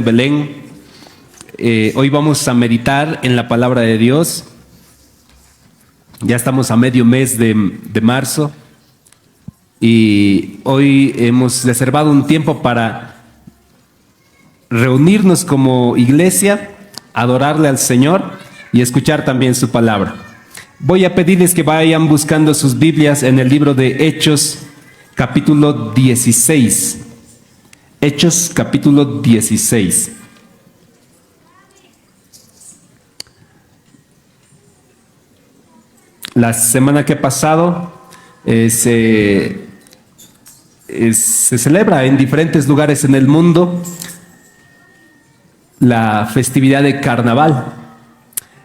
Belén. Hoy vamos a meditar en la palabra de Dios. Ya estamos a medio mes de marzo y hoy hemos reservado un tiempo para reunirnos como iglesia, adorarle al Señor y escuchar también su palabra. Voy a pedirles que vayan buscando sus Biblias en el libro de Hechos, capítulo 16. Hechos capítulo 16. La semana que ha pasado se celebra en diferentes lugares en el mundo la festividad de Carnaval.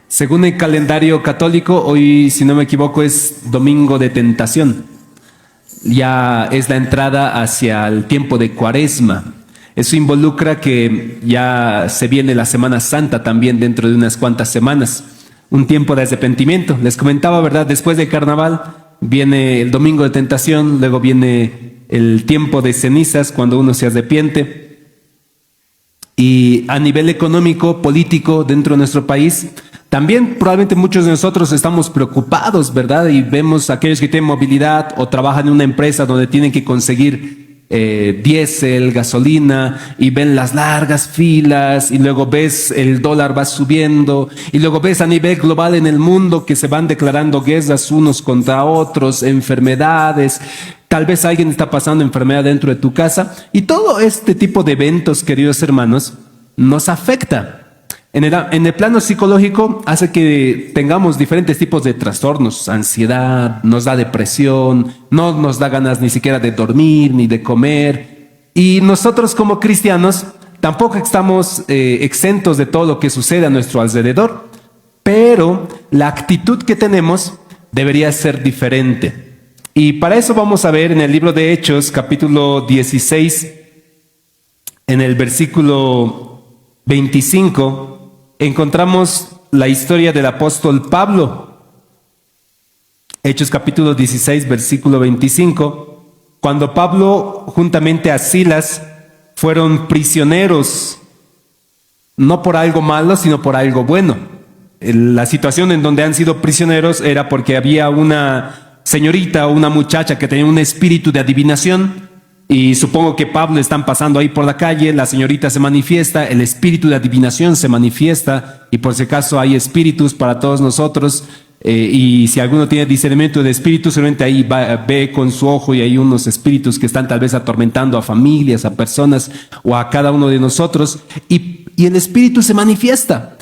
Según el calendario católico, hoy, si no me equivoco, es Domingo de Tentación. Ya es la entrada hacia el tiempo de Cuaresma. Eso involucra que ya se viene la Semana Santa también dentro de unas cuantas semanas. Un tiempo de arrepentimiento. Les comentaba, ¿verdad? Después del Carnaval viene el Domingo de Tentación, luego viene el tiempo de cenizas cuando uno se arrepiente. Y a nivel económico, político, dentro de nuestro país, también probablemente muchos de nosotros estamos preocupados, ¿verdad? Y vemos a aquellos que tienen movilidad o trabajan en una empresa donde tienen que conseguir diésel, gasolina, y ven las largas filas, y luego ves el dólar va subiendo, y luego ves a nivel global en el mundo que se van declarando guerras unos contra otros, enfermedades. Tal vez alguien está pasando enfermedad dentro de tu casa, y todo este tipo de eventos, queridos hermanos, nos afecta. En el plano psicológico hace que tengamos diferentes tipos de trastornos, ansiedad, nos da depresión, no nos da ganas ni siquiera de dormir ni de comer. Y nosotros como cristianos tampoco estamos exentos de todo lo que sucede a nuestro alrededor, pero la actitud que tenemos debería ser diferente. Y para eso vamos a ver en el libro de Hechos, capítulo 16, en el versículo 25, encontramos la historia del apóstol Pablo. Hechos capítulo 16, versículo 25, cuando Pablo juntamente a Silas fueron prisioneros, no por algo malo, sino por algo bueno. La situación en donde han sido prisioneros era porque había una señorita o una muchacha que tenía un espíritu de adivinación. Y supongo que Pablo están pasando ahí por la calle, la señorita se manifiesta, el espíritu de adivinación se manifiesta, y por si acaso hay espíritus para todos nosotros, y si alguno tiene discernimiento de espíritus, solamente ahí ve con su ojo y hay unos espíritus que están tal vez atormentando a familias, a personas o a cada uno de nosotros, y el espíritu se manifiesta.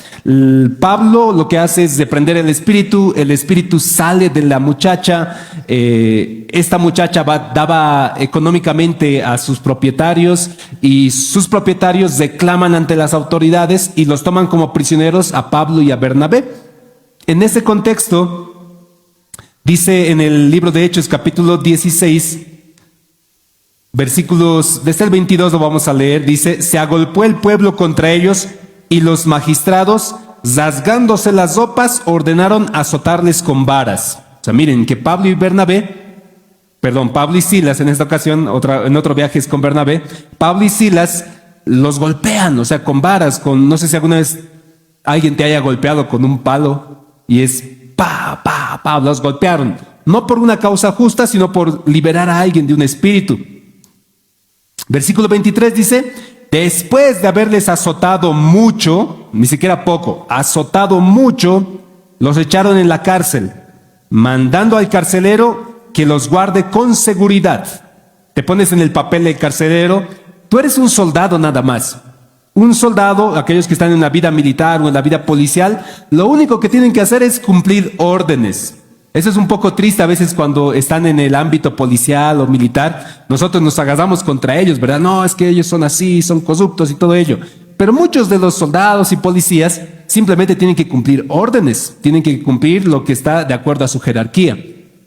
Pablo lo que hace es reprender el espíritu sale de la muchacha, esta muchacha daba económicamente a sus propietarios y sus propietarios reclaman ante las autoridades y los toman como prisioneros a Pablo y a Bernabé. En ese contexto, dice en el libro de Hechos capítulo 16, versículos desde el 22 lo vamos a leer, dice: se agolpó el pueblo contra ellos y los magistrados, rasgándose las ropas, ordenaron azotarles con varas. O sea, miren que Pablo y Silas en esta ocasión, en otro viaje es con Bernabé, Pablo y Silas los golpean, o sea, con varas, no sé si alguna vez alguien te haya golpeado con un palo y es los golpearon. No por una causa justa, sino por liberar a alguien de un espíritu. Versículo 23 dice: después de haberles azotado mucho, ni siquiera poco, azotado mucho, los echaron en la cárcel, mandando al carcelero que los guarde con seguridad. Te pones en el papel del carcelero, tú eres un soldado nada más. Un soldado, aquellos que están en la vida militar o en la vida policial, lo único que tienen que hacer es cumplir órdenes. Eso es un poco triste a veces cuando están en el ámbito policial o militar. Nosotros nos agarramos contra ellos, ¿verdad? No, es que ellos son así, son corruptos y todo ello. Pero muchos de los soldados y policías simplemente tienen que cumplir órdenes, tienen que cumplir lo que está de acuerdo a su jerarquía.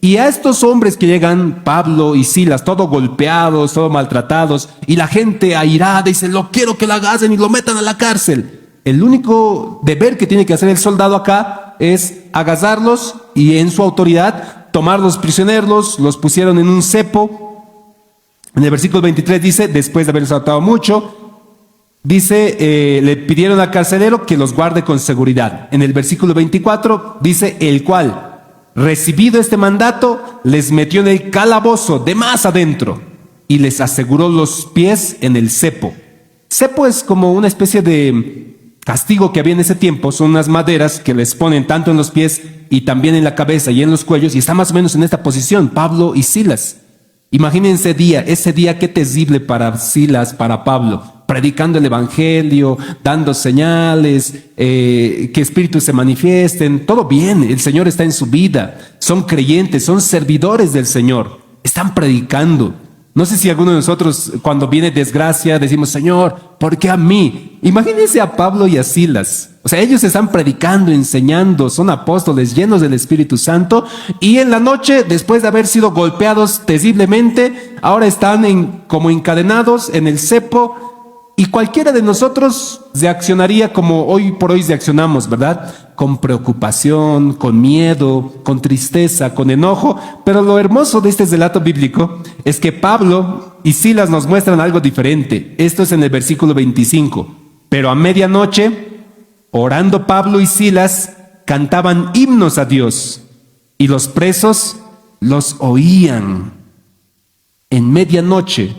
Y a estos hombres que llegan, Pablo y Silas, todos golpeados, todos maltratados, y la gente airada dice: lo quiero que la agarren y lo metan a la cárcel. El único deber que tiene que hacer el soldado acá es agarrarlos y en su autoridad tomarlos prisioneros, los pusieron en un cepo. En el versículo 23 dice: después de haberles atado mucho, Dice, le pidieron al carcelero que los guarde con seguridad. En el versículo 24 dice, el cual, recibido este mandato, les metió en el calabozo de más adentro y les aseguró los pies en el cepo. Cepo es como una especie de castigo que había en ese tiempo. Son unas maderas que les ponen tanto en los pies y también en la cabeza y en los cuellos, y está más o menos en esta posición Pablo y Silas. Imagínense ese día qué terrible para Silas, para Pablo, predicando el evangelio, dando señales, que espíritus se manifiesten, todo bien, el Señor está en su vida, son creyentes, son servidores del Señor, están predicando. No sé si alguno de nosotros cuando viene desgracia decimos, Señor, ¿por qué a mí? Imagínense a Pablo y a Silas. O sea, ellos están predicando, enseñando, son apóstoles llenos del Espíritu Santo, y en la noche, después de haber sido golpeados terriblemente, ahora están como encadenados en el cepo. Y cualquiera de nosotros reaccionaría como hoy por hoy reaccionamos, ¿verdad? Con preocupación, con miedo, con tristeza, con enojo. Pero lo hermoso de este relato bíblico es que Pablo y Silas nos muestran algo diferente. Esto es en el versículo 25. Pero a medianoche, orando Pablo y Silas, cantaban himnos a Dios, y los presos los oían. En medianoche,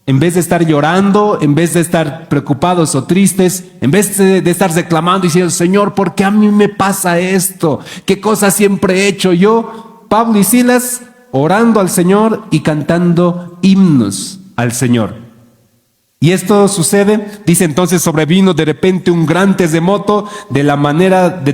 en vez de estar llorando, en vez de estar preocupados o tristes, en vez de estar reclamando y diciendo, Señor, ¿por qué a mí me pasa esto? ¿Qué cosa siempre he hecho yo? Pablo y Silas orando al Señor y cantando himnos al Señor. Y esto sucede, dice, entonces sobrevino de repente un gran terremoto de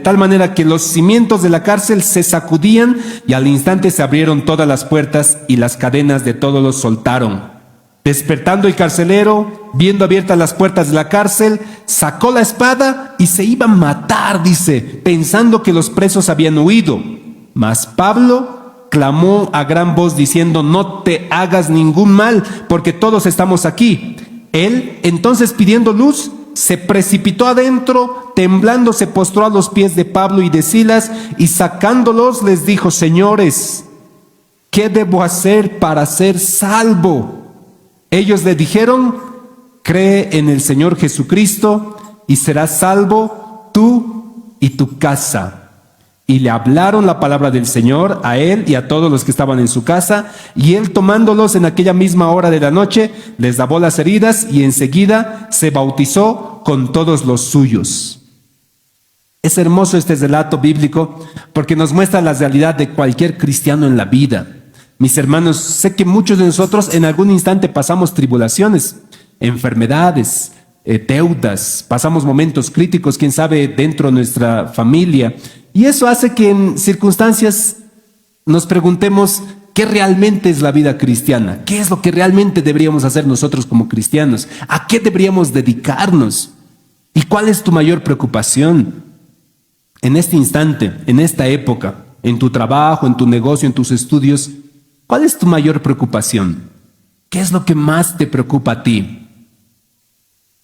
tal manera que los cimientos de la cárcel se sacudían, y al instante se abrieron todas las puertas y las cadenas de todos los soltaron. Despertando el carcelero, viendo abiertas las puertas de la cárcel, sacó la espada y se iba a matar, dice, pensando que los presos habían huido. Mas Pablo clamó a gran voz diciendo, no te hagas ningún mal, porque todos estamos aquí. Él, entonces pidiendo luz, se precipitó adentro, temblando se postró a los pies de Pablo y de Silas, y sacándolos les dijo, señores, ¿qué debo hacer para ser salvo? Ellos le dijeron, cree en el Señor Jesucristo y serás salvo tú y tu casa. Y le hablaron la palabra del Señor a él y a todos los que estaban en su casa, y él, tomándolos en aquella misma hora de la noche, les lavó las heridas y enseguida se bautizó con todos los suyos. Es hermoso este relato bíblico porque nos muestra la realidad de cualquier cristiano en la vida. Mis hermanos, sé que muchos de nosotros en algún instante pasamos tribulaciones, enfermedades, deudas, pasamos momentos críticos, quién sabe, dentro de nuestra familia. Y eso hace que en circunstancias nos preguntemos qué realmente es la vida cristiana, qué es lo que realmente deberíamos hacer nosotros como cristianos, a qué deberíamos dedicarnos y cuál es tu mayor preocupación en este instante, en esta época, en tu trabajo, en tu negocio, en tus estudios. ¿Cuál es tu mayor preocupación? ¿Qué es lo que más te preocupa a ti?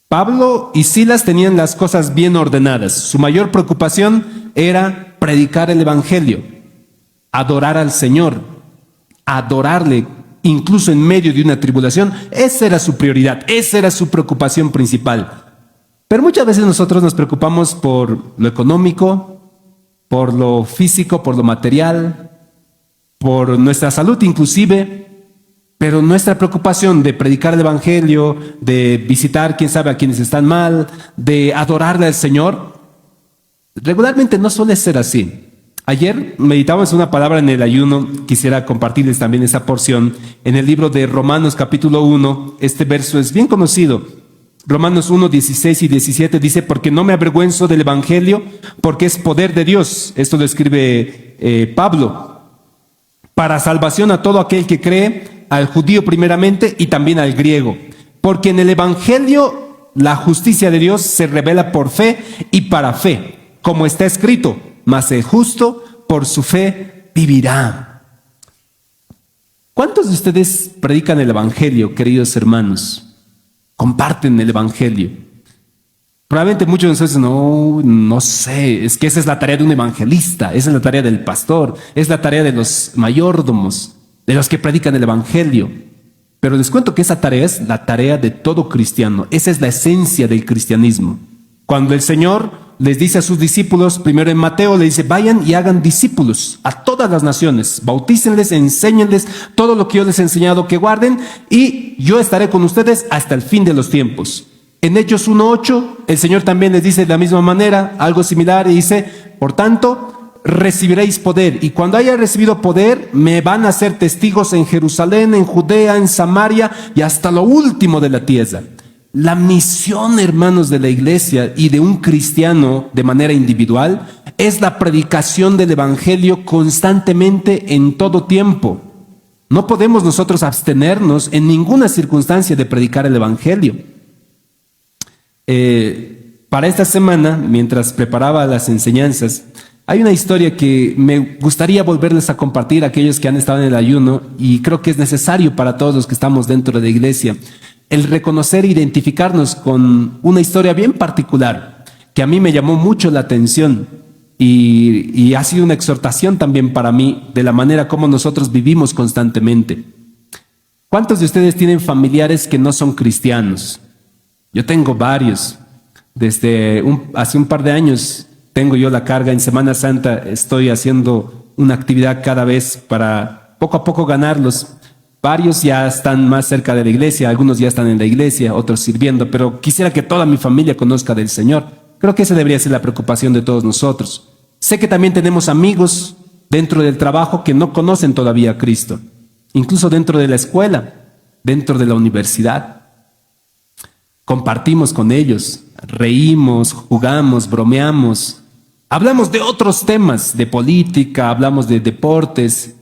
Pablo y Silas tenían las cosas bien ordenadas. Su mayor preocupación era predicar el evangelio, adorar al Señor, adorarle incluso en medio de una tribulación. Esa era su prioridad, esa era su preocupación principal. Pero muchas veces nosotros nos preocupamos por lo económico, por lo físico, por lo material, por nuestra salud inclusive, pero nuestra preocupación de predicar el evangelio, de visitar quién sabe a quienes están mal, de adorarle al Señor, regularmente no suele ser así. Ayer meditamos una palabra en el ayuno, quisiera compartirles también esa porción, en el libro de Romanos capítulo 1, este verso es bien conocido. Romanos 1, 16 y 17 dice, porque no me avergüenzo del evangelio, porque es poder de Dios. Esto lo escribe Pablo. Para salvación a todo aquel que cree, al judío primeramente y también al griego. Porque en el evangelio la justicia de Dios se revela por fe y para fe, como está escrito, mas el justo por su fe vivirá. ¿Cuántos de ustedes predican el evangelio, queridos hermanos? Comparten el evangelio. Probablemente muchos de nosotros no sé, es que esa es la tarea de un evangelista, esa es la tarea del pastor, es la tarea de los mayordomos, de los que predican el evangelio. Pero les cuento que esa tarea es la tarea de todo cristiano. Esa es la esencia del cristianismo. Cuando el Señor les dice a sus discípulos, primero en Mateo, le dice, vayan y hagan discípulos a todas las naciones, bautícenles, enséñenles todo lo que yo les he enseñado que guarden, y yo estaré con ustedes hasta el fin de los tiempos. En Hechos 1:8, el Señor también les dice de la misma manera, algo similar, y dice, por tanto, recibiréis poder, y cuando haya recibido poder, me van a ser testigos en Jerusalén, en Judea, en Samaria, y hasta lo último de la tierra. La misión, hermanos, de la iglesia y de un cristiano de manera individual es la predicación del evangelio constantemente en todo tiempo. No podemos nosotros abstenernos en ninguna circunstancia de predicar el evangelio. Para esta semana, mientras preparaba las enseñanzas, hay una historia que me gustaría volverles a compartir a aquellos que han estado en el ayuno, y creo que es necesario para todos los que estamos dentro de la iglesia el reconocer e identificarnos con una historia bien particular que a mí me llamó mucho la atención y ha sido una exhortación también para mí de la manera como nosotros vivimos constantemente. ¿Cuántos de ustedes tienen familiares que no son cristianos? Yo tengo varios. Desde hace un par de años tengo yo la carga. En Semana Santa estoy haciendo una actividad cada vez para poco a poco ganarlos. Varios ya están más cerca de la iglesia, algunos ya están en la iglesia, otros sirviendo, pero quisiera que toda mi familia conozca del Señor. Creo que esa debería ser la preocupación de todos nosotros. Sé que también tenemos amigos dentro del trabajo que no conocen todavía a Cristo, incluso dentro de la escuela, dentro de la universidad. Compartimos con ellos, reímos, jugamos, bromeamos, hablamos de otros temas, de política, hablamos de deportes.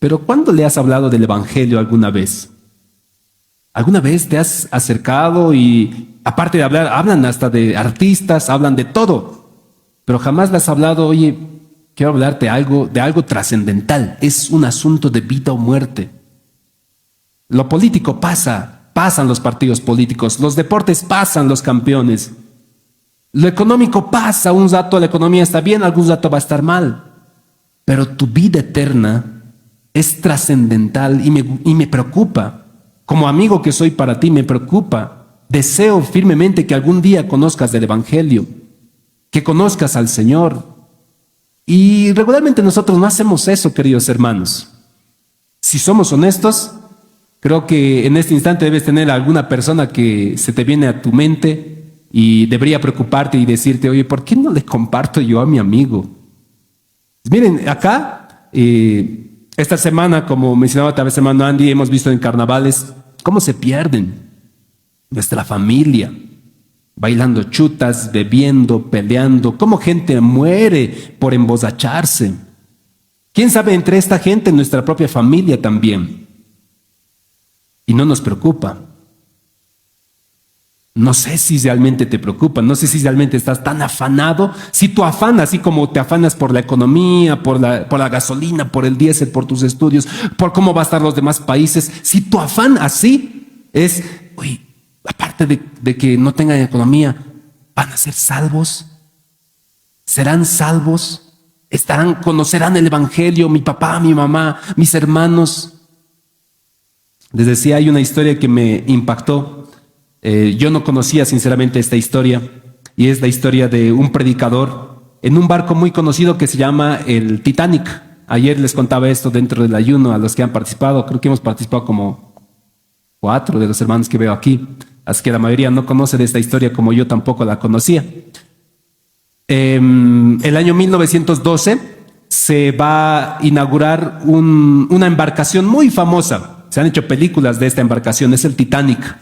Pero ¿cuándo le has hablado del evangelio alguna vez? ¿Alguna vez te has acercado y, aparte de hablar, hablan hasta de artistas, hablan de todo? Pero jamás le has hablado, oye, quiero hablarte de algo trascendental. Es un asunto de vida o muerte. Lo político pasan los partidos políticos. Los deportes pasan los campeones. Lo económico pasa, un rato la economía está bien, algún rato va a estar mal. Pero tu vida eterna es trascendental y me preocupa. Como amigo que soy para ti, me preocupa. Deseo firmemente que algún día conozcas del evangelio, que conozcas al Señor. Y regularmente nosotros no hacemos eso, queridos hermanos. Si somos honestos, creo que en este instante debes tener alguna persona que se te viene a tu mente y debería preocuparte y decirte, oye, ¿por qué no le comparto yo a mi amigo? Miren, acá, esta semana, como mencionaba tal vez hermano Andy, hemos visto en carnavales cómo se pierden nuestra familia, bailando chutas, bebiendo, peleando, cómo gente muere por emborracharse. ¿Quién sabe entre esta gente nuestra propia familia también? Y no nos preocupa. No sé si realmente te preocupa, no sé si realmente estás tan afanado. Si tu afán, así como te afanas por la economía, por la gasolina, por el diésel, por tus estudios, por cómo va a estar los demás países, si tu afán así es, uy, aparte de que no tengan economía, ¿van a ser salvos? ¿Serán salvos? ¿Conocerán el evangelio? Mi papá, mi mamá, mis hermanos. Les decía, hay una historia que me impactó. Yo no conocía sinceramente esta historia, y es la historia de un predicador en un barco muy conocido que se llama el Titanic. Ayer les contaba esto dentro del ayuno a los que han participado. Creo que hemos participado como 4 de los hermanos que veo aquí, así que la mayoría no conoce de esta historia, como yo tampoco la conocía. El año 1912 se va a inaugurar una embarcación muy famosa. Se han hecho películas de esta embarcación, es el Titanic.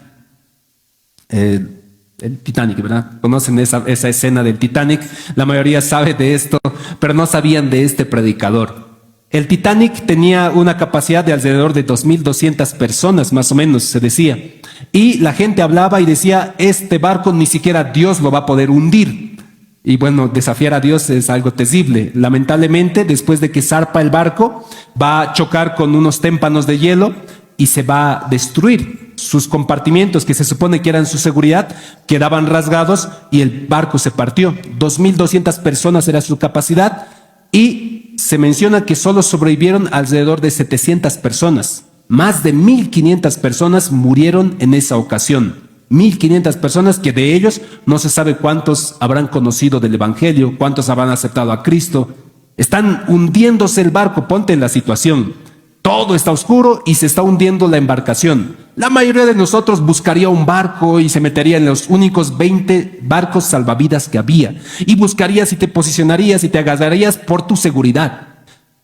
El Titanic, ¿verdad? Conocen esa escena del Titanic. La mayoría sabe de esto, pero no sabían de este predicador. El Titanic tenía una capacidad de alrededor de 2.200 personas, más o menos, se decía. Y la gente hablaba y decía, este barco ni siquiera Dios lo va a poder hundir. Y bueno, desafiar a Dios es algo terrible. Lamentablemente, después de que zarpa el barco, va a chocar con unos témpanos de hielo y se va a destruir. Sus compartimientos, que se supone que eran su seguridad, quedaban rasgados y el barco se partió. 2.200 personas era su capacidad y se menciona que solo sobrevivieron alrededor de 700 personas. Más de 1.500 personas murieron en esa ocasión. 1.500 personas que de ellos no se sabe cuántos habrán conocido del Evangelio, cuántos habrán aceptado a Cristo. Están hundiéndose el barco, ponte en la situación. Todo está oscuro y se está hundiendo la embarcación. La mayoría de nosotros buscaría un barco y se metería en los únicos 20 barcos salvavidas que había. Y buscarías y te posicionarías y te agarrarías por tu seguridad.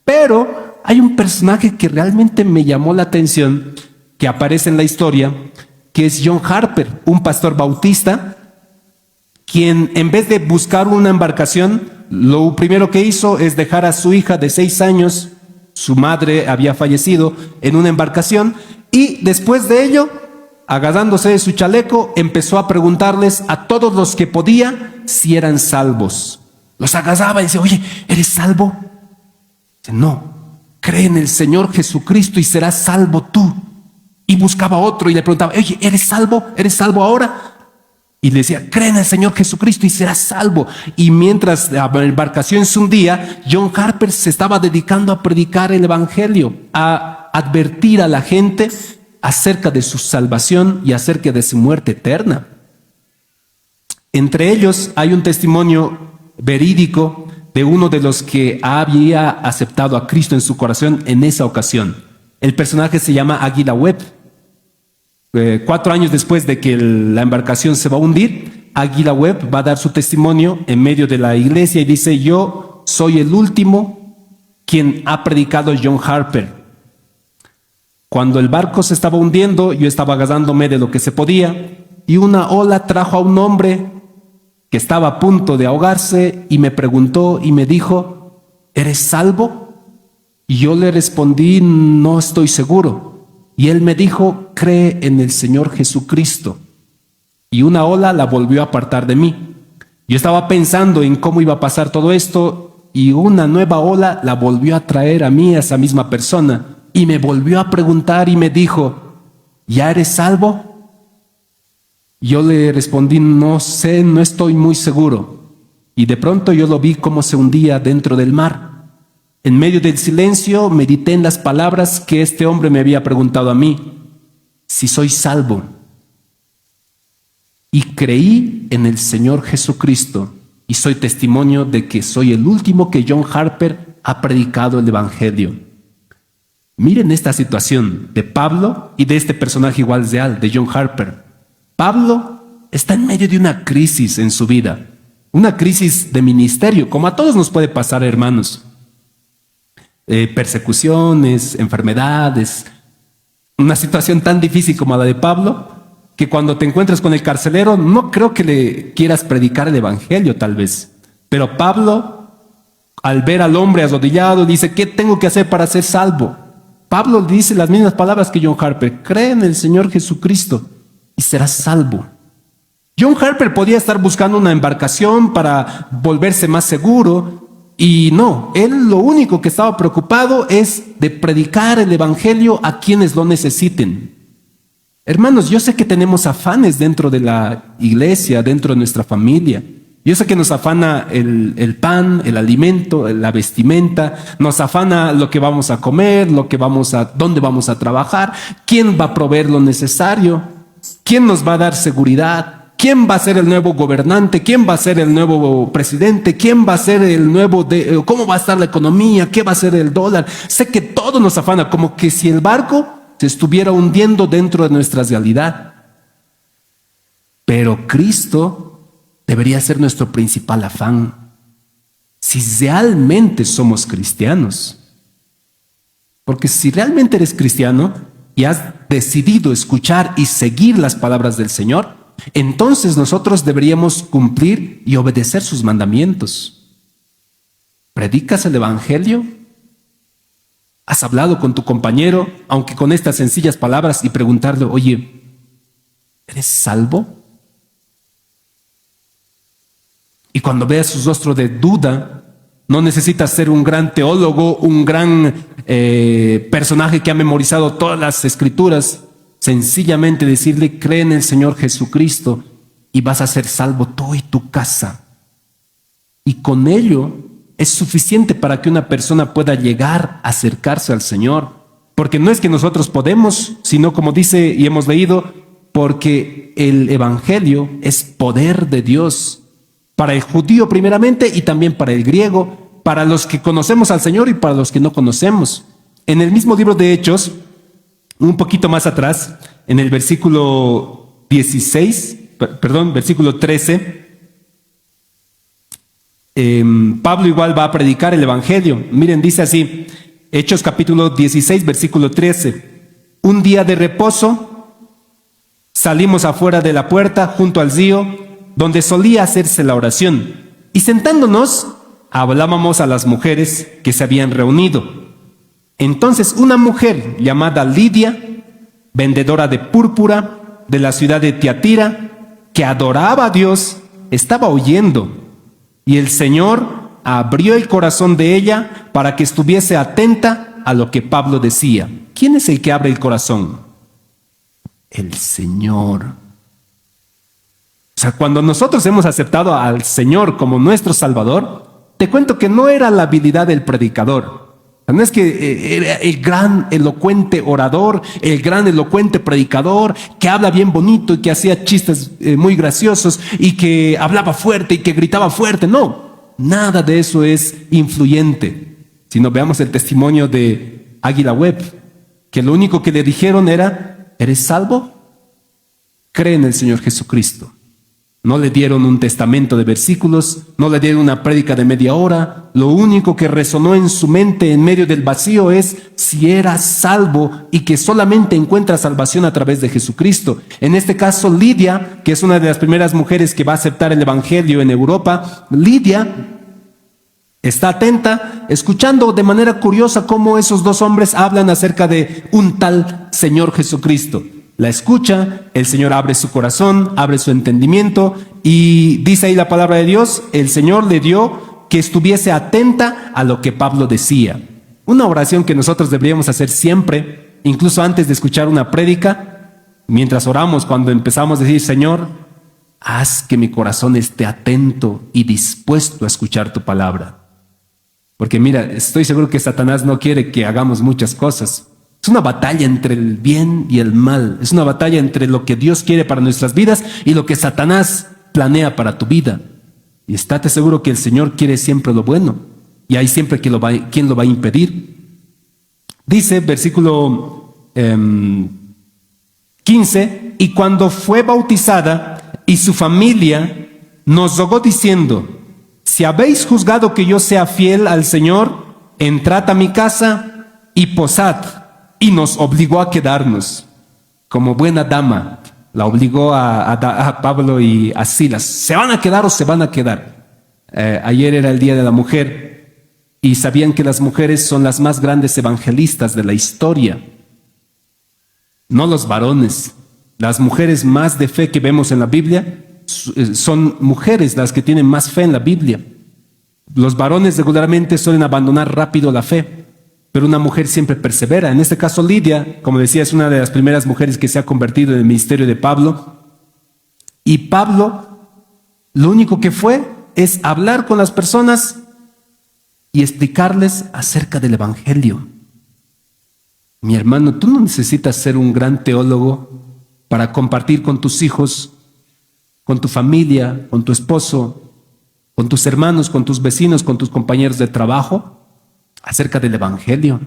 Pero hay un personaje que realmente me llamó la atención, que aparece en la historia, que es John Harper, un pastor bautista, quien en vez de buscar una embarcación, lo primero que hizo es dejar a su hija de 6 años, su madre había fallecido, en una embarcación, y después de ello, agarrándose de su chaleco, empezó a preguntarles a todos los que podía si eran salvos. Los agarraba y decía, oye, ¿eres salvo? Dice, no, cree en el Señor Jesucristo y serás salvo tú. Y buscaba a otro y le preguntaba, oye, ¿eres salvo? ¿Eres salvo ahora? Y le decía, cree en el Señor Jesucristo y serás salvo. Y mientras la embarcación se hundía, John Harper se estaba dedicando a predicar el Evangelio, a advertir a la gente acerca de su salvación y acerca de su muerte eterna. Entre ellos hay un testimonio verídico de uno de los que había aceptado a Cristo en su corazón en esa ocasión. El personaje se llama Águila Webb. 4 años después de que la embarcación se va a hundir, Águila Webb va a dar su testimonio en medio de la iglesia y dice, yo soy el último quien ha predicado John Harper. Cuando el barco se estaba hundiendo, yo estaba agarrándome de lo que se podía y una ola trajo a un hombre que estaba a punto de ahogarse y me preguntó y me dijo, ¿eres salvo? Y yo le respondí, no estoy seguro. Y él me dijo, cree en el Señor Jesucristo. Y una ola la volvió a apartar de mí. Yo estaba pensando en cómo iba a pasar todo esto y una nueva ola la volvió a traer a mí, a esa misma persona. Y me volvió a preguntar y me dijo, ¿ya eres salvo? Yo le respondí, no sé, no estoy muy seguro. Y de pronto yo lo vi cómo se hundía dentro del mar. En medio del silencio medité en las palabras que este hombre me había preguntado a mí, si soy salvo. Y creí en el Señor Jesucristo y soy testimonio de que soy el último que John Harper ha predicado el Evangelio. Miren esta situación de Pablo y de este personaje igual real, de John Harper. Pablo está en medio de una crisis en su vida, una crisis de ministerio, como a todos nos puede pasar, hermanos. Persecuciones, enfermedades, una situación tan difícil como la de Pablo, que cuando te encuentres con el carcelero, no creo que le quieras predicar el Evangelio tal vez. Pero Pablo, al ver al hombre arrodillado, dice, ¿qué tengo que hacer para ser salvo? Pablo dice las mismas palabras que John Harper, cree en el Señor Jesucristo y serás salvo. John Harper podía estar buscando una embarcación para volverse más seguro, y no, él lo único que estaba preocupado es de predicar el Evangelio a quienes lo necesiten. Hermanos, yo sé que tenemos afanes dentro de la iglesia, dentro de nuestra familia. Yo sé que nos afana el pan, el alimento, la vestimenta, nos afana lo que vamos a comer, dónde vamos a trabajar, quién va a proveer lo necesario, quién nos va a dar seguridad. ¿Quién va a ser el nuevo gobernante? ¿Quién va a ser el nuevo presidente? ¿Quién va a ser el nuevo cómo va a estar la economía? ¿Qué va a ser el dólar? Sé que todo nos afana, como que si el barco se estuviera hundiendo dentro de nuestra realidad. Pero Cristo debería ser nuestro principal afán. Si realmente somos cristianos. Porque si realmente eres cristiano y has decidido escuchar y seguir las palabras del Señor, entonces nosotros deberíamos cumplir y obedecer sus mandamientos. ¿Predicas el Evangelio? ¿Has hablado con tu compañero, aunque con estas sencillas palabras, y preguntarle, oye, ¿eres salvo? Y cuando veas su rostro de duda, no necesitas ser un gran teólogo, un gran personaje que ha memorizado todas las escrituras. Sencillamente decirle, cree en el Señor Jesucristo y vas a ser salvo tú y tu casa. Y con ello es suficiente para que una persona pueda llegar a acercarse al Señor. Porque no es que nosotros podemos, sino como dice y hemos leído, porque el evangelio es poder de Dios para el judío primeramente y también para el griego, para los que conocemos al Señor y para los que no conocemos. En el mismo libro de Hechos, un poquito más atrás, en el versículo 13, Pablo igual va a predicar el evangelio. Miren, dice así, Hechos capítulo 16, versículo 13. Un día de reposo, salimos afuera de la puerta junto al río, donde solía hacerse la oración, y sentándonos, hablábamos a las mujeres que se habían reunido. Entonces una mujer llamada Lidia, vendedora de púrpura de la ciudad de Tiatira, que adoraba a Dios, estaba oyendo, y el Señor abrió el corazón de ella para que estuviese atenta a lo que Pablo decía. ¿Quién es el que abre el corazón? El Señor. O sea, cuando nosotros hemos aceptado al Señor como nuestro Salvador, te cuento que no era la habilidad del predicador. No es que era el gran elocuente orador, el gran elocuente predicador, que habla bien bonito y que hacía chistes muy graciosos y que hablaba fuerte y que gritaba fuerte. No, nada de eso es influyente. Si no, veamos el testimonio de Águila Web, que lo único que le dijeron era: ¿eres salvo? Cree en el Señor Jesucristo. No le dieron un testamento de versículos, no le dieron una prédica de media hora. Lo único que resonó en su mente en medio del vacío es si era salvo y que solamente encuentra salvación a través de Jesucristo. En este caso, Lidia, que es una de las primeras mujeres que va a aceptar el evangelio en Europa, Lidia está atenta, escuchando de manera curiosa cómo esos dos hombres hablan acerca de un tal Señor Jesucristo. La escucha, el Señor abre su corazón, abre su entendimiento y dice ahí la palabra de Dios, el Señor le dio que estuviese atenta a lo que Pablo decía. Una oración que nosotros deberíamos hacer siempre, incluso antes de escuchar una prédica, mientras oramos, cuando empezamos a decir: Señor, haz que mi corazón esté atento y dispuesto a escuchar tu palabra. Porque mira, estoy seguro que Satanás no quiere que hagamos muchas cosas. Es una batalla entre el bien y el mal. Es una batalla entre lo que Dios quiere para nuestras vidas y lo que Satanás planea para tu vida. Y estate seguro que el Señor quiere siempre lo bueno. Y hay siempre quien lo va a impedir. Dice, versículo 15, y cuando fue bautizada y su familia nos rogó diciendo: si habéis juzgado que yo sea fiel al Señor, entrad a mi casa y posad. Y nos obligó a quedarnos. Como buena dama, la obligó a Pablo y a Silas. ¿Se van a quedar o se van a quedar? Ayer era el Día de la Mujer y sabían que las mujeres son las más grandes evangelistas de la historia. No los varones. Las mujeres más de fe que vemos en la Biblia son mujeres las que tienen más fe en la Biblia. Los varones regularmente suelen abandonar rápido la fe, pero una mujer siempre persevera. En este caso, Lidia, como decía, es una de las primeras mujeres que se ha convertido en el ministerio de Pablo. Y Pablo, lo único que fue es hablar con las personas y explicarles acerca del evangelio. Mi hermano, tú no necesitas ser un gran teólogo para compartir con tus hijos, con tu familia, con tu esposo, con tus hermanos, con tus vecinos, con tus compañeros de trabajo, acerca del evangelio.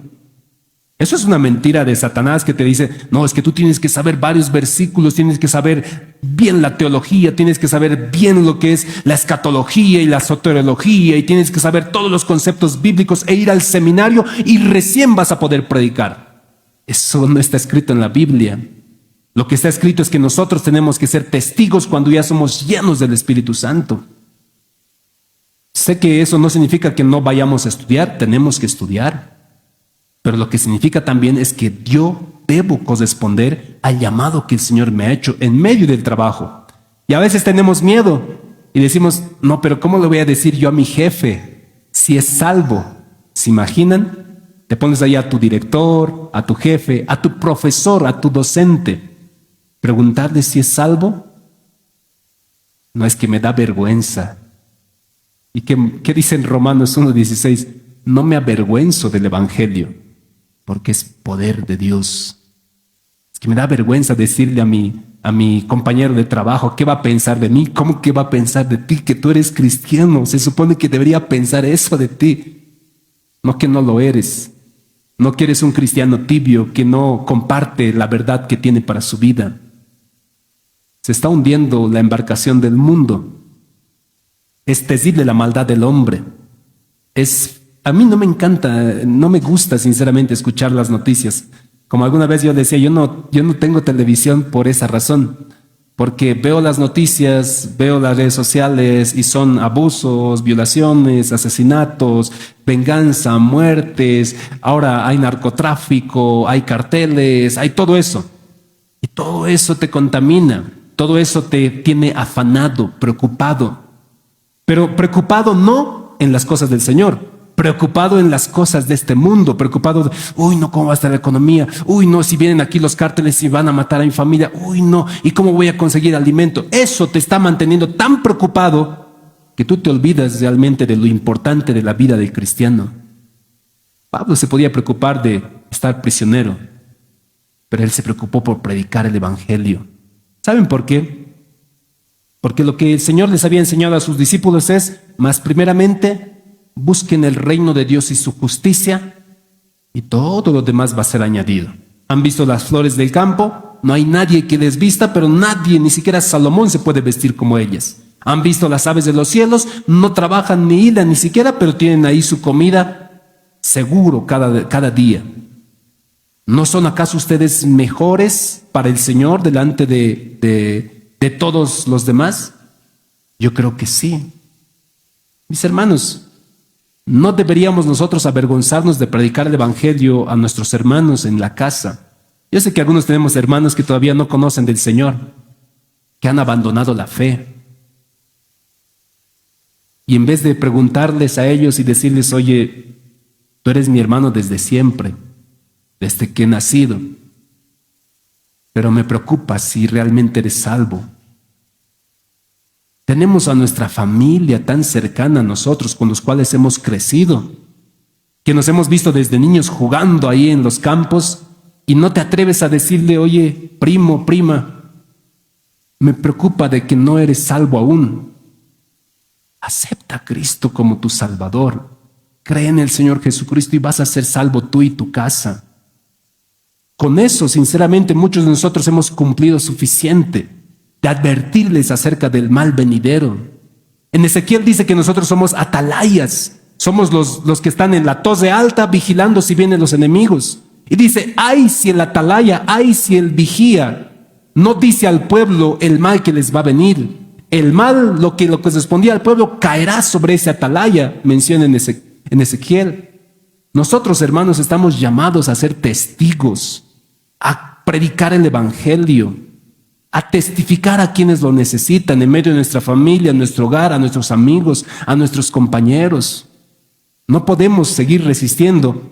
Eso es una mentira de Satanás que te dice: no, es que tú tienes que saber varios versículos, tienes que saber bien la teología, tienes que saber bien lo que es la escatología y la soteriología, y tienes que saber todos los conceptos bíblicos e ir al seminario y recién vas a poder predicar. Eso no está escrito en la Biblia. Lo que está escrito es que nosotros tenemos que ser testigos cuando ya somos llenos del Espíritu Santo. Sé que eso no significa que no vayamos a estudiar, tenemos que estudiar, pero lo que significa también es que yo debo corresponder al llamado que el Señor me ha hecho en medio del trabajo. Y a veces tenemos miedo y decimos: no, pero ¿cómo le voy a decir yo a mi jefe si es salvo? ¿Se imaginan? Te pones ahí a tu director, a tu jefe, a tu profesor, a tu docente, preguntarle si es salvo. No, es que me da vergüenza. ¿Y qué dice en Romanos 1:16? No me avergüenzo del evangelio. porque es poder de Dios. Es que me da vergüenza decirle a mi compañero de trabajo, ¿qué va a pensar de mí? ¿Cómo que va a pensar de ti? Que tú eres cristiano. Se supone que debería pensar eso de ti. No que no lo eres. No que eres un cristiano tibio que no comparte la verdad que tiene para su vida. Se está hundiendo la embarcación del mundo. Es terrible la maldad del hombre. A mí no me encanta, no me gusta sinceramente escuchar las noticias. Como alguna vez yo decía, yo no tengo televisión por esa razón, porque veo las noticias, veo las redes sociales y son abusos, violaciones, asesinatos, venganza, muertes, ahora hay narcotráfico, hay carteles, hay todo eso. Y todo eso te contamina, todo eso te tiene afanado, preocupado. Pero preocupado no en las cosas del Señor, preocupado en las cosas de este mundo, preocupado de, uy, no, ¿cómo va a estar la economía? Uy, no, si vienen aquí los cárteles y van a matar a mi familia, uy, no, ¿y cómo voy a conseguir alimento? Eso te está manteniendo tan preocupado que tú te olvidas realmente de lo importante de la vida del cristiano. Pablo se podía preocupar de estar prisionero, pero él se preocupó por predicar el evangelio. ¿Saben por qué? Porque lo que el Señor les había enseñado a sus discípulos es, más primeramente, busquen el reino de Dios y su justicia, y todo lo demás va a ser añadido. ¿Han visto las flores del campo? No hay nadie que les vista, pero nadie, ni siquiera Salomón, se puede vestir como ellas. ¿Han visto las aves de los cielos? No trabajan ni hilan ni siquiera, pero tienen ahí su comida seguro cada día. ¿No son acaso ustedes mejores para el Señor delante de todos los demás? Yo creo que sí. Mis hermanos, no deberíamos nosotros avergonzarnos de predicar el evangelio a nuestros hermanos en la casa. Yo sé que algunos tenemos hermanos que todavía no conocen del Señor, que han abandonado la fe. Y en vez de preguntarles a ellos y decirles, oye, tú eres mi hermano desde siempre, desde que he nacido, pero me preocupa si realmente eres salvo. Tenemos a nuestra familia tan cercana a nosotros, con los cuales hemos crecido, que nos hemos visto desde niños jugando ahí en los campos, y no te atreves a decirle, oye, primo, prima, me preocupa de que no eres salvo aún. Acepta a Cristo como tu Salvador. Cree en el Señor Jesucristo y vas a ser salvo tú y tu casa. Con eso, sinceramente, muchos de nosotros hemos cumplido suficiente de advertirles acerca del mal venidero. En Ezequiel dice que nosotros somos atalayas, somos los que están en la torre alta vigilando si vienen los enemigos. Y dice, ay si el atalaya, ay si el vigía no dice al pueblo el mal que les va a venir. El mal, lo que correspondía al pueblo, caerá sobre ese atalaya, menciona en Ezequiel. Nosotros, hermanos, estamos llamados a ser testigos, a predicar el evangelio, a testificar a quienes lo necesitan en medio de nuestra familia, en nuestro hogar, a nuestros amigos, a nuestros compañeros. No podemos seguir resistiendo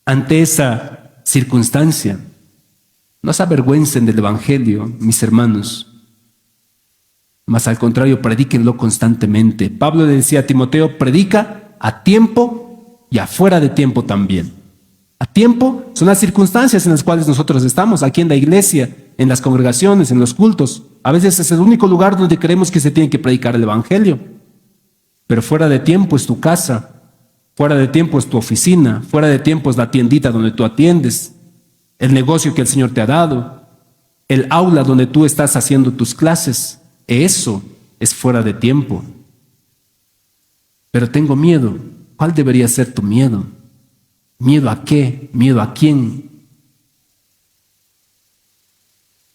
ante esa circunstancia. No se avergüencen del evangelio, mis hermanos. Mas al contrario, predíquenlo constantemente. Pablo le decía a Timoteo, predica a tiempo y afuera de tiempo también. A tiempo son las circunstancias en las cuales nosotros estamos, aquí en la iglesia, en las congregaciones, en los cultos. A veces es el único lugar donde creemos que se tiene que predicar el evangelio. Pero fuera de tiempo es tu casa, fuera de tiempo es tu oficina, fuera de tiempo es la tiendita donde tú atiendes, el negocio que el Señor te ha dado, el aula donde tú estás haciendo tus clases. Eso es fuera de tiempo. Pero tengo miedo. ¿Cuál debería ser tu miedo? ¿Miedo a qué? ¿Miedo a quién?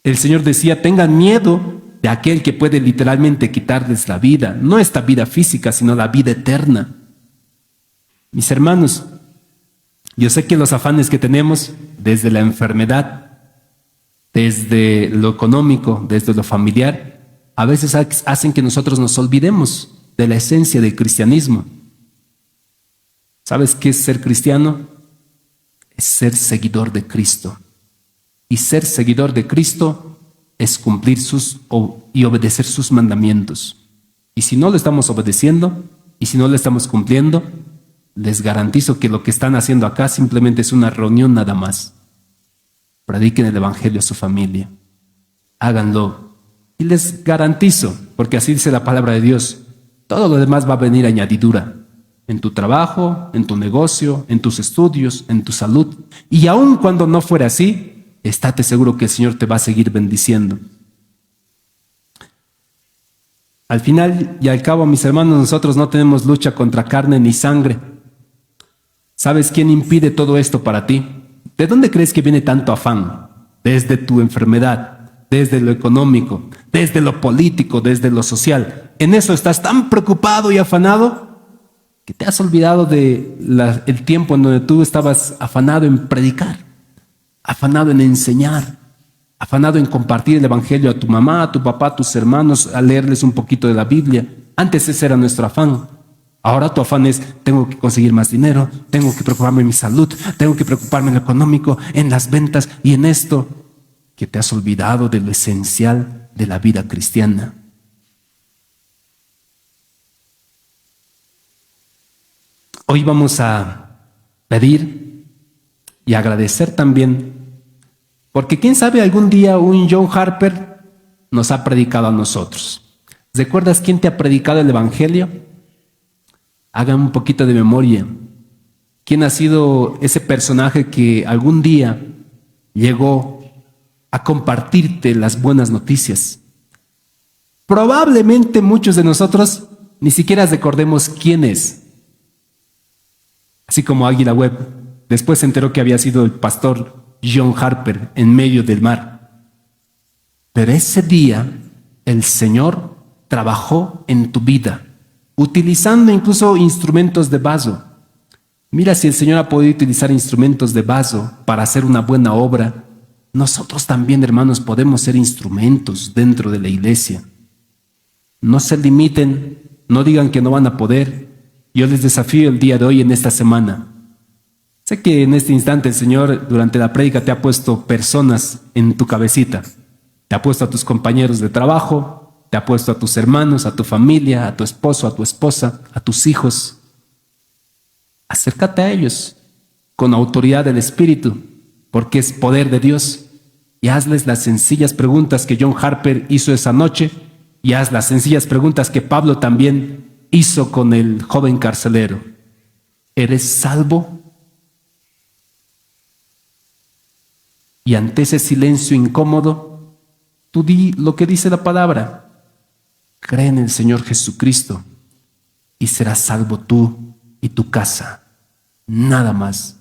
El Señor decía, tengan miedo de aquel que puede literalmente quitarles la vida. No esta vida física, sino la vida eterna. Mis hermanos, yo sé que los afanes que tenemos, desde la enfermedad, desde lo económico, desde lo familiar, a veces hacen que nosotros nos olvidemos de la esencia del cristianismo. ¿Sabes qué es ser cristiano? Es ser seguidor de Cristo. Y ser seguidor de Cristo es cumplir y obedecer sus mandamientos. Y si no lo estamos obedeciendo, y si no lo estamos cumpliendo, les garantizo que lo que están haciendo acá simplemente es una reunión nada más. Prediquen el evangelio a su familia. Háganlo. Y les garantizo, porque así dice la palabra de Dios, todo lo demás va a venir añadidura. En tu trabajo, en tu negocio, en tus estudios, en tu salud. Y aun cuando no fuera así, estate seguro que el Señor te va a seguir bendiciendo. Al final y al cabo, mis hermanos, nosotros no tenemos lucha contra carne ni sangre. ¿Sabes quién impide todo esto para ti? ¿De dónde crees que viene tanto afán? Desde tu enfermedad, desde lo económico, desde lo político, desde lo social. En eso estás tan preocupado y afanado que te has olvidado el tiempo en donde tú estabas afanado en predicar, afanado en enseñar, afanado en compartir el evangelio a tu mamá, a tu papá, a tus hermanos, a leerles un poquito de la Biblia. Antes ese era nuestro afán. Ahora tu afán es, tengo que conseguir más dinero, tengo que preocuparme en mi salud, tengo que preocuparme en lo económico, en las ventas y en esto, que te has olvidado de lo esencial de la vida cristiana. Hoy vamos a pedir y agradecer también, porque quién sabe algún día un John Harper nos ha predicado a nosotros. ¿Recuerdas quién te ha predicado el evangelio? Hagan un poquito de memoria. ¿Quién ha sido ese personaje que algún día llegó a compartirte las buenas noticias? Probablemente muchos de nosotros ni siquiera recordemos quién es. Así como Águila Webb después se enteró que había sido el pastor John Harper en medio del mar. Pero ese día el Señor trabajó en tu vida, utilizando incluso instrumentos de vaso. Mira, si el Señor ha podido utilizar instrumentos de vaso para hacer una buena obra, nosotros también, hermanos, podemos ser instrumentos dentro de la iglesia. No se limiten, no digan que no van a poder. Yo les desafío el día de hoy en esta semana. Sé que en este instante el Señor durante la prédica te ha puesto personas en tu cabecita. Te ha puesto a tus compañeros de trabajo, te ha puesto a tus hermanos, a tu familia, a tu esposo, a tu esposa, a tus hijos. Acércate a ellos con autoridad del Espíritu, porque es poder de Dios. Y hazles las sencillas preguntas que John Harper hizo esa noche, y haz las sencillas preguntas que Pablo también hizo con el joven carcelero. ¿Eres salvo? Y ante ese silencio incómodo, tú di lo que dice la palabra. Cree en el Señor Jesucristo y serás salvo tú y tu casa. Nada más.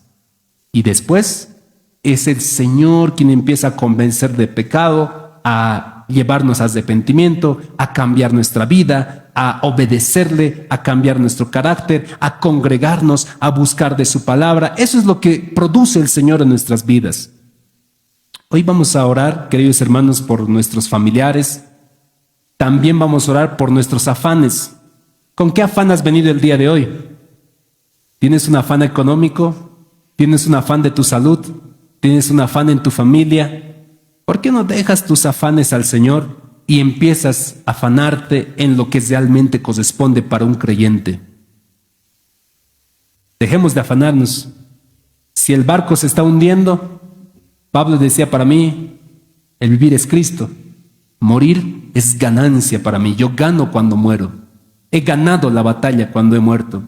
Y después es el Señor quien empieza a convencer de pecado, a llevarnos a arrepentimiento, a cambiar nuestra vida, a obedecerle, a cambiar nuestro carácter, a congregarnos, a buscar de su palabra. Eso es lo que produce el Señor en nuestras vidas. Hoy vamos a orar, queridos hermanos, por nuestros familiares. También vamos a orar por nuestros afanes. ¿Con qué afán has venido el día de hoy? ¿Tienes un afán económico? ¿Tienes un afán de tu salud? ¿Tienes un afán en tu familia? ¿Por qué no dejas tus afanes al Señor y empiezas a afanarte en lo que realmente corresponde para un creyente? Dejemos de afanarnos. Si el barco se está hundiendo, Pablo decía, para mí el vivir es Cristo, morir es ganancia para mí. Yo gano cuando muero. He ganado la batalla cuando he muerto.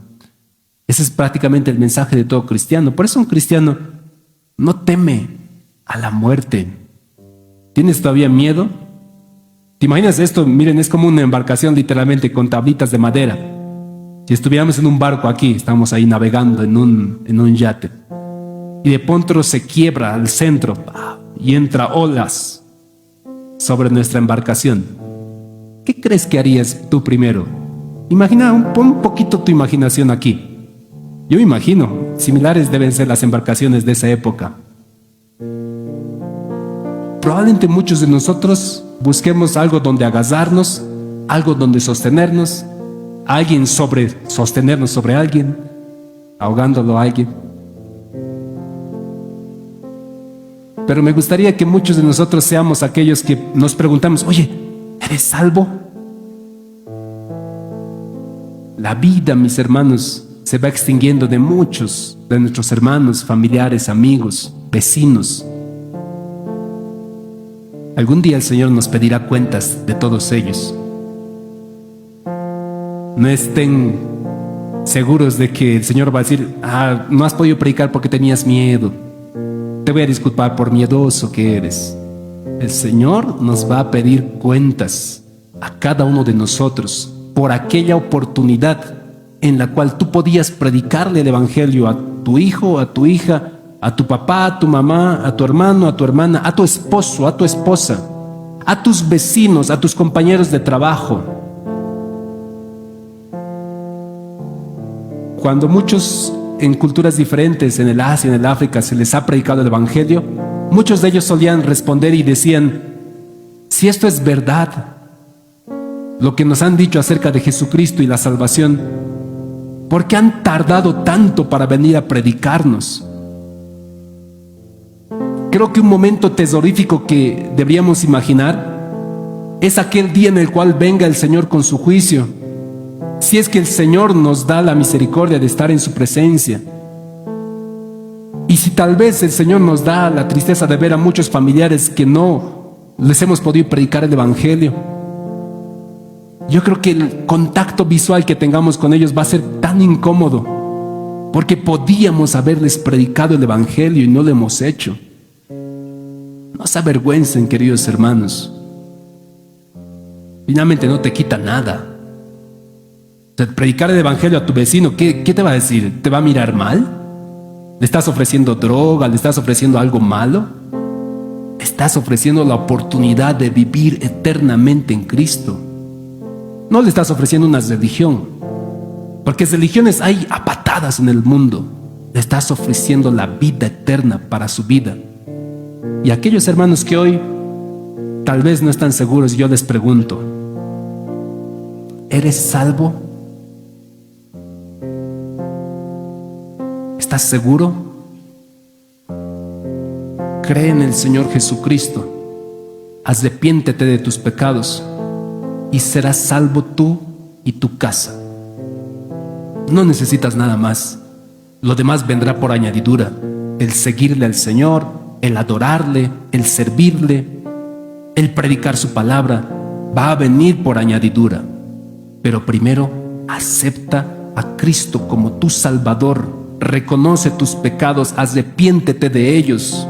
Ese es prácticamente el mensaje de todo cristiano. Por eso un cristiano no teme a la muerte. ¿Tienes todavía miedo? ¿Te imaginas esto? Miren, es como una embarcación literalmente con tablitas de madera. Si estuviéramos en un barco aquí, estamos ahí navegando en un yate, y de pronto se quiebra al centro y entra olas sobre nuestra embarcación. ¿Qué crees que harías tú primero? Imagina, pon un poquito tu imaginación aquí. Yo imagino, similares deben ser las embarcaciones de esa época. Probablemente muchos de nosotros busquemos algo donde agarrarnos, algo donde sostenernos, alguien sostenernos sobre alguien, ahogándolo a alguien. Pero me gustaría que muchos de nosotros seamos aquellos que nos preguntamos, oye, ¿eres salvo? La vida, mis hermanos, se va extinguiendo de muchos de nuestros hermanos, familiares, amigos, vecinos. Algún día el Señor nos pedirá cuentas de todos ellos. No estén seguros de que el Señor va a decir: no has podido predicar porque tenías miedo. Te voy a disculpar por miedoso que eres. El Señor nos va a pedir cuentas a cada uno de nosotros por aquella oportunidad en la cual tú podías predicarle el Evangelio a tu hijo, a tu hija, a tu papá, a tu mamá, a tu hermano, a tu hermana, a tu esposo, a tu esposa, a tus vecinos, a tus compañeros de trabajo. Cuando muchos en culturas diferentes, en el Asia, en el África, se les ha predicado el Evangelio, muchos de ellos solían responder y decían: si esto es verdad, lo que nos han dicho acerca de Jesucristo y la salvación, ¿por qué han tardado tanto para venir a predicarnos? Creo que un momento tesorífico que deberíamos imaginar es aquel día en el cual venga el Señor con su juicio, si es que el Señor nos da la misericordia de estar en su presencia. Y si tal vez el Señor nos da la tristeza de ver a muchos familiares que no les hemos podido predicar el Evangelio, yo creo que el contacto visual que tengamos con ellos va a ser tan incómodo, porque podíamos haberles predicado el Evangelio y no lo hemos hecho. No se avergüencen, queridos hermanos. Finalmente no te quita nada. O sea, predicar el Evangelio a tu vecino, ¿qué te va a decir? ¿Te va a mirar mal? ¿Le estás ofreciendo droga? ¿Le estás ofreciendo algo malo? Estás ofreciendo la oportunidad de vivir eternamente en Cristo. No le estás ofreciendo una religión, porque religiones hay a patadas en el mundo. Le estás ofreciendo la vida eterna para su vida. Y aquellos hermanos que hoy tal vez no están seguros, yo les pregunto: ¿eres salvo? ¿Estás seguro? Cree en el Señor Jesucristo, arrepiéntete de tus pecados y serás salvo tú y tu casa. No necesitas nada más. Lo demás vendrá por añadidura. El seguirle al Señor, el adorarle, el servirle, el predicar su palabra, va a venir por añadidura. Pero primero, acepta a Cristo como tu Salvador. Reconoce tus pecados, arrepiéntete de ellos.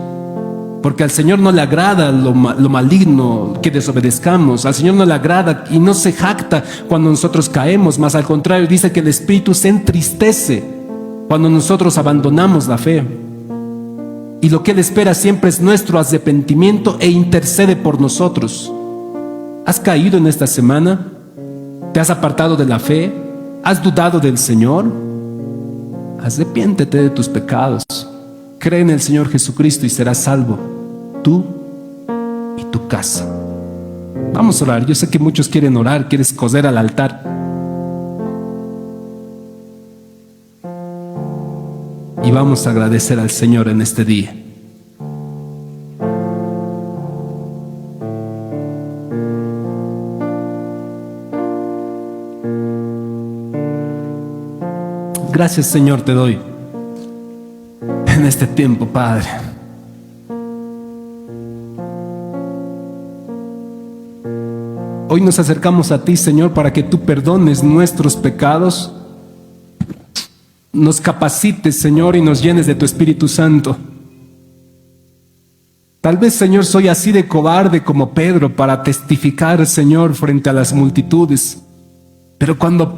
Porque al Señor no le agrada lo maligno, que desobedezcamos. Al Señor no le agrada y no se jacta cuando nosotros caemos. Más al contrario, dice que el Espíritu se entristece cuando nosotros abandonamos la fe. Y lo que Él espera siempre es nuestro arrepentimiento e intercede por nosotros. ¿Has caído en esta semana? ¿Te has apartado de la fe? ¿Has dudado del Señor? Arrepiéntete de tus pecados. Cree en el Señor Jesucristo y serás salvo, tú y tu casa. Vamos a orar. Yo sé que muchos quieren orar, quieres coser al altar. Y vamos a agradecer al Señor en este día. Gracias, Señor, te doy en este tiempo, Padre. Hoy nos acercamos a ti, Señor, para que tú perdones nuestros pecados, nos capacites, Señor, y nos llenes de tu Espíritu Santo. Tal vez, Señor, soy así de cobarde como Pedro para testificar, Señor, frente a las multitudes. Pero cuando